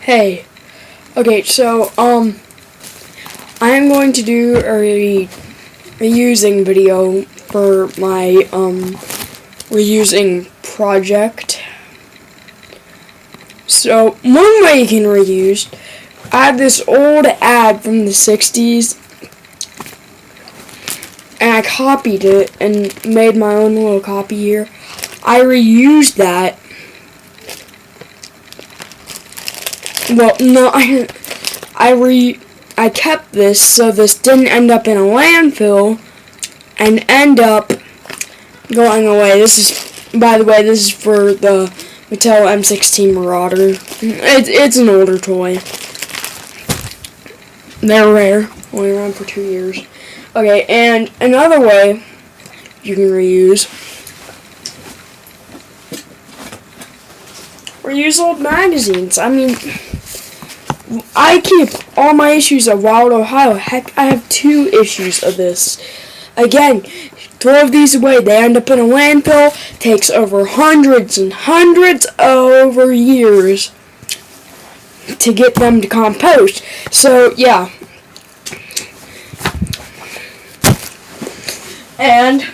Hey, okay, so, I am going to do a reusing video for my, reusing project. So, one way you can reuse, I had this old ad from the 60s, and I copied it and made my own little copy here. I reused that. Well, no, I kept this so this didn't end up in a landfill and end up going away. This is, by the way, this is for the Mattel M16 Marauder. It's an older toy. They're rare, only around for 2 years. Okay, and another way you can reuse old magazines. I mean, I keep all my issues of Wild Ohio. Heck, I have 2 issues of this. Again, throw these away. They end up in a landfill. Takes over hundreds and hundreds over years to get them to compost. So, yeah. And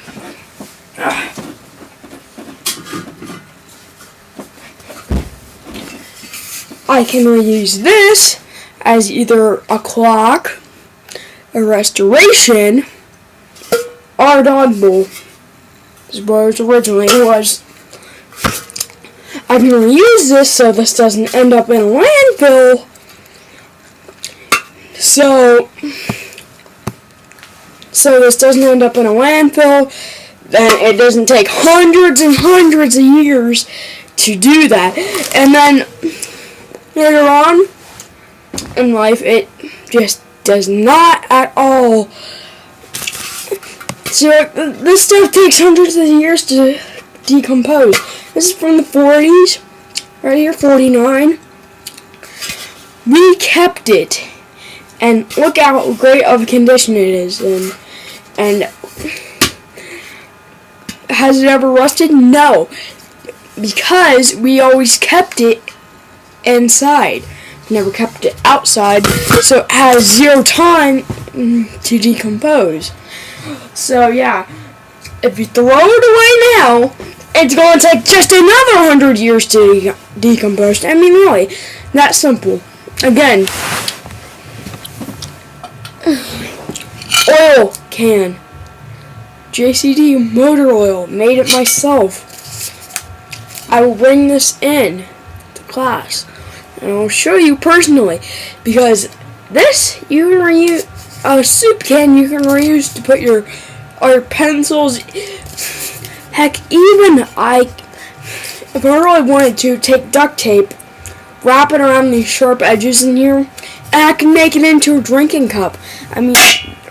I can reuse this as either a clock, a restoration, or a dog bowl. This is what it originally was. I can reuse this so this doesn't end up in a landfill. So this doesn't end up in a landfill. Then it doesn't take hundreds and hundreds of years to do that. And then later on in life, it just does not at all. So this stuff takes hundreds of years to decompose. This is from the 40s, right here, 49. We kept it, and look how great of a condition it is in. And has it ever rusted? No, because we always kept it inside, never kept it outside, so it has 0 time to decompose. So yeah, if you throw it away now, it's going to take just another 100 years to decompose. I mean, really, that simple. Again, oil can, JCD motor oil, made it myself. I will bring this in to class and I'll show you personally, because this you can reuse. A soup can you can reuse to put your pencils. Heck, even if I really wanted to, take duct tape, wrap it around these sharp edges in here, and I can make it into a drinking cup. I mean,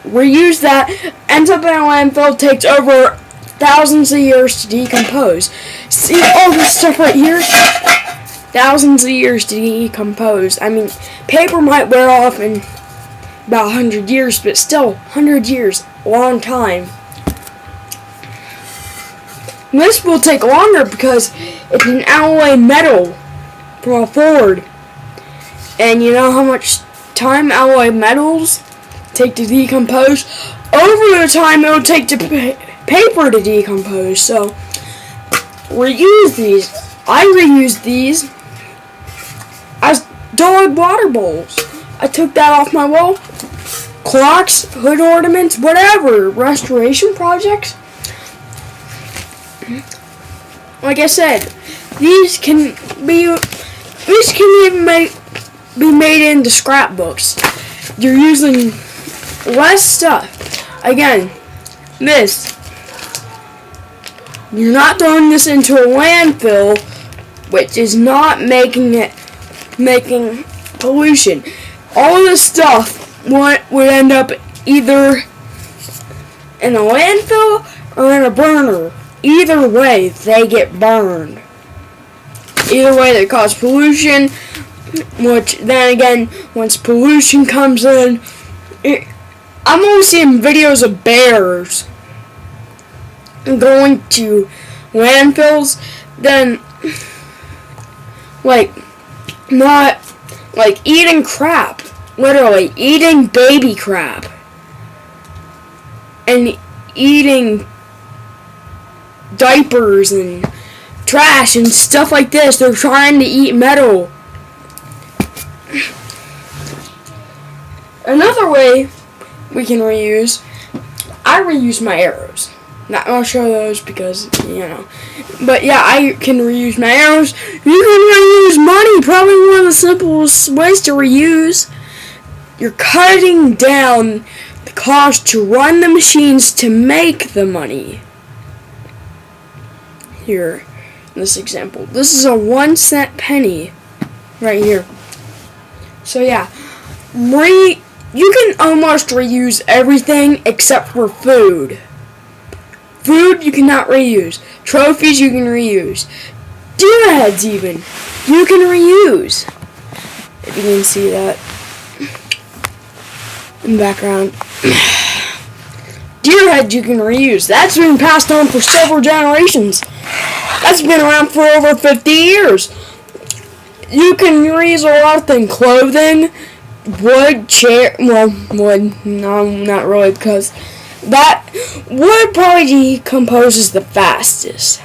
reuse that, ends up in a landfill, takes over thousands of years to decompose. See all this stuff right here? Thousands of years to decompose. I mean, paper might wear off in about 100 years, but still, 100 years, long time. This will take longer because it's an alloy metal from a Ford. And you know how much time alloy metals take to decompose? Over the time it will take to paper to decompose. So, reuse these. I reuse these as dog water bowls. I took that off my wall. Clocks, hood ornaments, whatever. Restoration projects. Like I said, these can even be made into scrapbooks. You're using less stuff. Again, this. You're not throwing this into a landfill, which is not making pollution. All of this stuff would end up either in a landfill or in a burner. Either way, they get burned. Either way, they cause pollution, which then again, once pollution comes in, I'm only seeing videos of bears going to landfills, then, like, not Like eating crap. Literally, eating baby crap. And eating diapers and trash and stuff like this. They're trying to eat metal. Another way we can reuse, I reuse my arrows. Not gonna show those because, But yeah, I can reuse my arrows. You can reuse money. Probably one of the simplest ways to reuse. You're cutting down the cost to run the machines to make the money. Here, in this example. This is a 1-cent penny right here. So yeah, you can almost reuse everything except for food. Food you cannot reuse. Trophies you can reuse. Deer heads even. You can reuse. If you can see that in the background. Deer heads you can reuse. That's been passed on for several generations. That's been around for over 50 years. You can reuse a lot of things. Clothing, wood, chair, wood, no, not really, because that wood probably decomposes the fastest.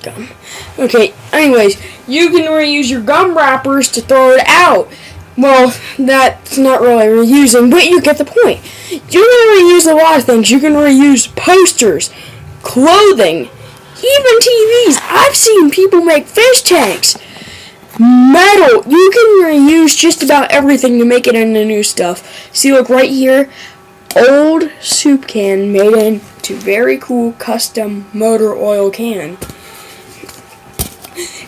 Gum. Okay, anyways, you can reuse your gum wrappers to throw it out. Well, that's not really reusing, but you get the point. You can reuse a lot of things. You can reuse posters, clothing, even TVs. I've seen people make fish tanks. Metal. You can reuse just about everything to make it into new stuff. See, look right here. Old soup can made into very cool custom motor oil can.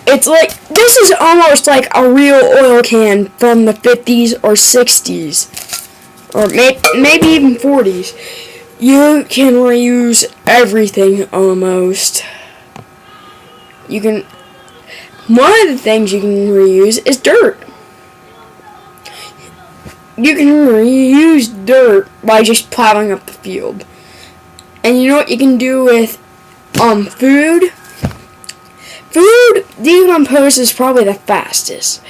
It's like, this is almost like a real oil can from the 50s or 60s. Or maybe even 40s. You can reuse everything almost. One of the things you can reuse is dirt. You can reuse dirt by just plowing up the field. And you know what you can do with food? Food decomposes probably the fastest.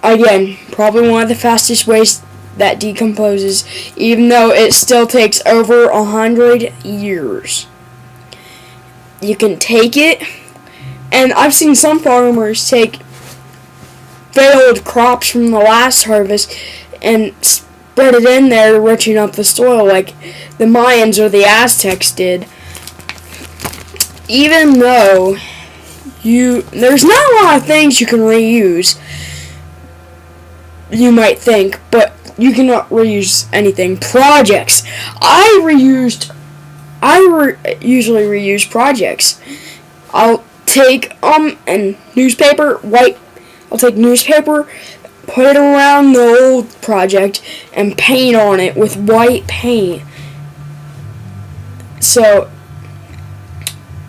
Again, probably one of the fastest ways that decomposes, even though it still takes over 100 years. You can take it, and I've seen some farmers take failed crops from the last harvest and spread it in there to richen up the soil like the Mayans or the Aztecs did. Even though there's not a lot of things you can reuse, you might think, but you cannot reuse anything. Projects. I usually reuse projects. I'll take newspaper, I'll take newspaper, put it around the old project, and paint on it with white paint. So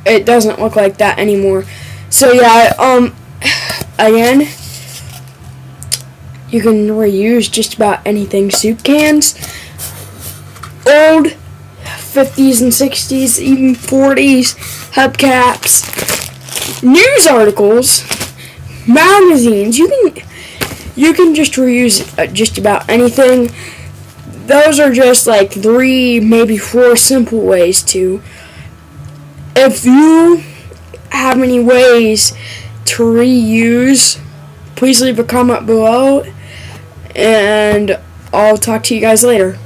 it doesn't look like that anymore. So yeah, again, you can reuse just about anything. Soup cans, old 50s and 60s, even 40s, hubcaps, news articles, magazines. You can just reuse just about anything. Those are just like 3, maybe 4 simple ways to. If you have any ways to reuse, please leave a comment below, and I'll talk to you guys later.